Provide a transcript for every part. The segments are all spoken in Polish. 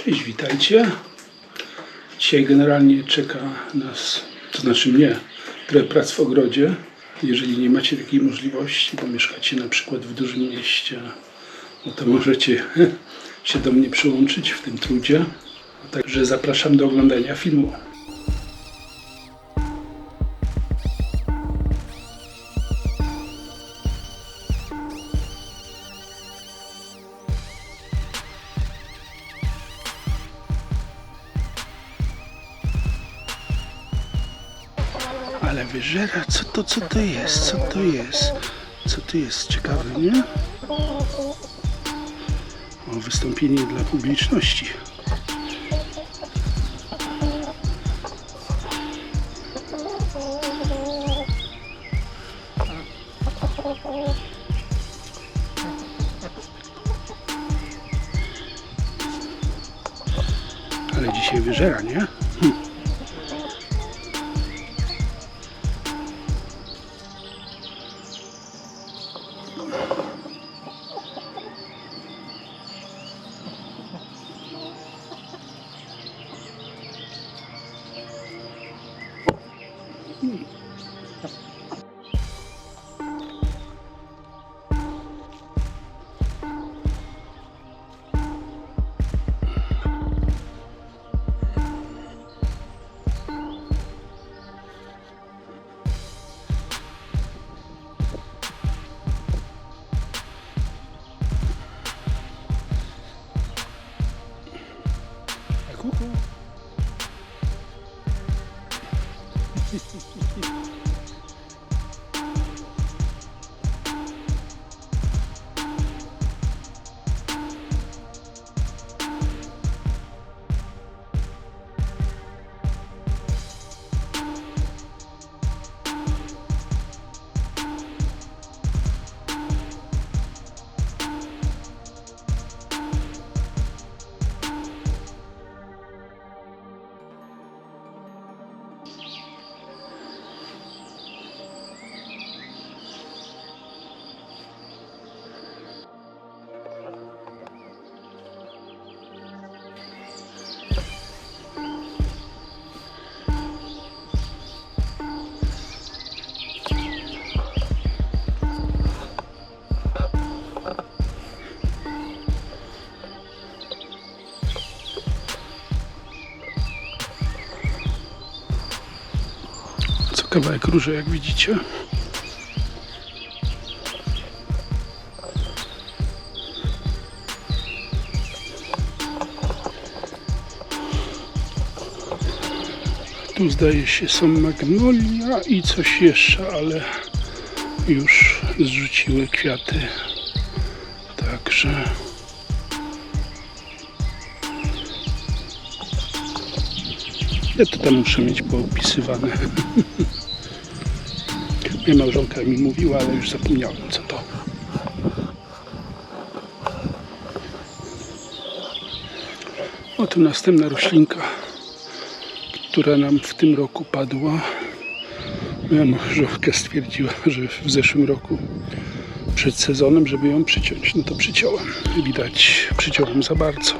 Cześć, witajcie. Dzisiaj generalnie czeka nas, to znaczy mnie, trochę prac w ogrodzie. Jeżeli nie macie takiej możliwości, bo mieszkacie na przykład w dużym mieście, no to możecie się do mnie przyłączyć w tym trudzie. Także zapraszam do oglądania filmu. Ale wyżera, co to jest? Co to jest? Co to jest? Ciekawe, nie? O, wystąpienie dla publiczności. Ale dzisiaj wyżera, nie? Kawałek róży, jak widzicie. Tu zdaje się są magnolia i coś jeszcze, ale już zrzuciły kwiaty. Także ja to tam muszę mieć poopisywane. Moja małżonka mi mówiła, ale już zapomniałem, co to. Oto następna roślinka, która nam w tym roku padła. Moja małżonka stwierdziła, że w zeszłym roku przed sezonem, żeby ją przyciąć. No to przyciąłem. Widać, przyciąłem za bardzo.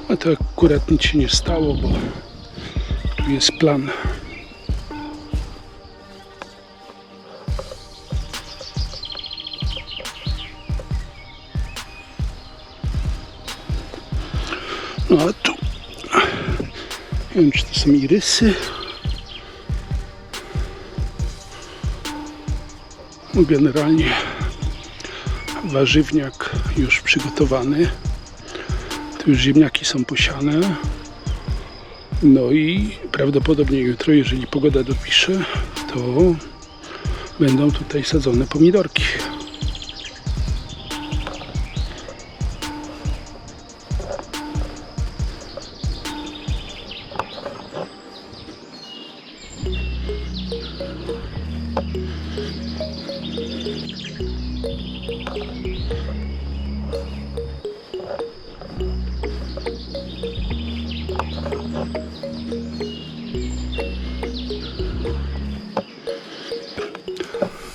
A to akurat nic się nie stało, bo tu jest plan. No a tu nie wiem, czy to są irysy. No generalnie warzywniak już przygotowany. Tu już ziemniaki są posiane. No i prawdopodobnie jutro, jeżeli pogoda dopisze, to będą tutaj sadzone pomidorki.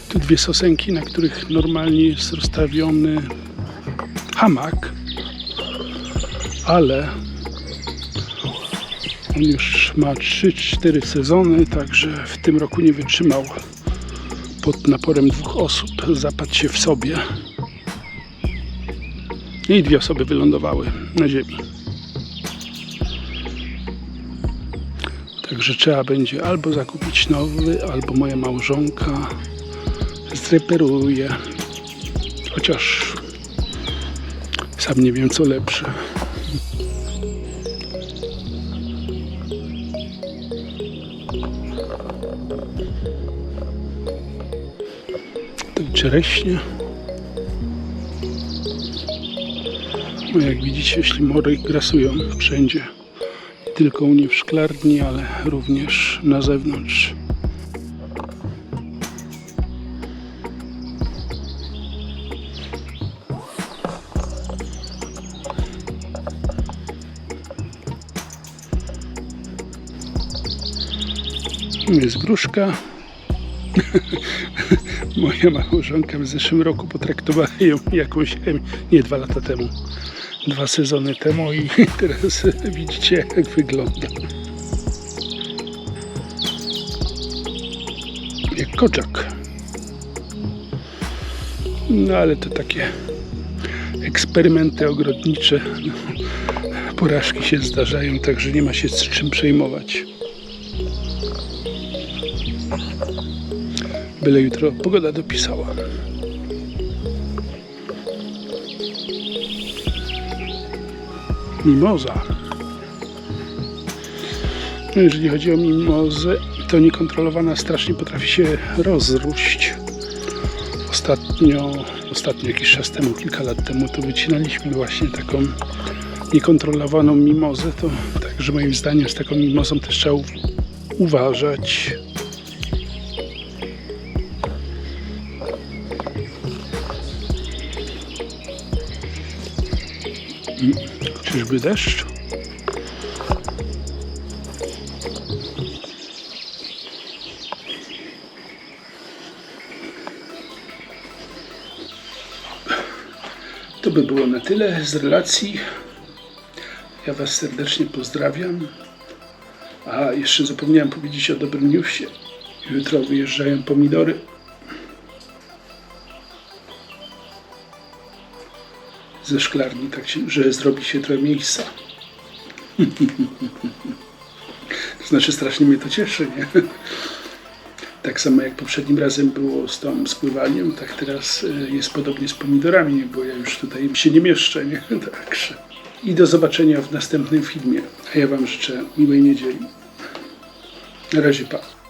Tu dwie sosenki, na których normalnie jest rozstawiony hamak. ale on już ma 3-4 sezony, także w tym roku nie wytrzymał pod naporem 2 osób. Zapadł się w sobie i 2 osoby wylądowały na ziemi. Także trzeba będzie albo zakupić nowy, albo moja małżonka zreperuje. Chociaż sam nie wiem, co lepsze. To czereśnie. No jak widzicie, ślimory grasują wszędzie. Nie tylko u mnie w szklarni, ale również na zewnątrz. Jest gruszka. Moja małżonka w zeszłym roku potraktowała ją jakąś chemię. Nie, 2 lata temu. 2 sezony temu i teraz widzicie, jak wygląda. Jak koczak. No ale to takie eksperymenty ogrodnicze. Porażki się zdarzają, także nie ma się z czym przejmować. Byle jutro pogoda dopisała. Mimoza. No jeżeli chodzi o mimozę, to niekontrolowana strasznie potrafi się rozróść. Ostatnio jakiś czas temu, kilka lat temu, to wycinaliśmy właśnie taką niekontrolowaną mimozę. To także moim zdaniem z taką mimozą też trzeba uważać. Czyżby deszcz? To by było na tyle z relacji. Ja Was serdecznie pozdrawiam. A jeszcze zapomniałem powiedzieć o dobrym newsie. Jutro wyjeżdżają pomidory. Ze szklarni, tak że zrobi się trochę miejsca. To znaczy strasznie mnie to cieszy, nie? Tak samo jak poprzednim razem było z tą spływaniem, tak teraz jest podobnie z pomidorami, bo ja już tutaj się nie mieszczę, nie? Także. I do zobaczenia w następnym filmie. A ja Wam życzę miłej niedzieli. Na razie, pa.